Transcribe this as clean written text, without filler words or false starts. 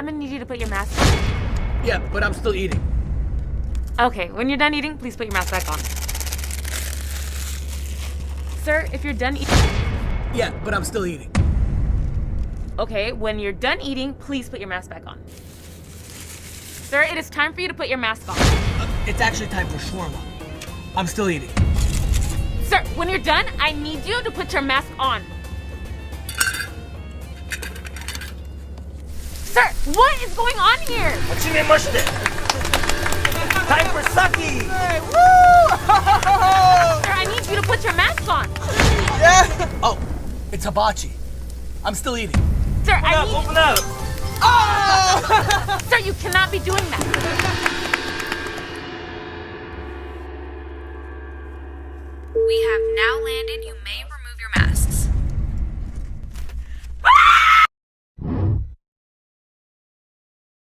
gonna need you to put your mask on. Yeah, but I'm still eating. Okay, when you're done eating, please put your mask back on. Sir, if you're done eating... Yeah, but I'm still eating. Okay, when you're done eating, please put your mask back on. Sir, it is time for you to put your mask on. It's actually time for shawarma. I'm still eating. Sir, when you're done, I need you to put your mask on. Sir, what is going on here? Time for sake! Hey, woo! Sir, I need you to put your mask on. Yeah! Oh, it's hibachi. I'm still eating. Sir, I need... Open up! Oh! Sir, you cannot be doing that. We have now landed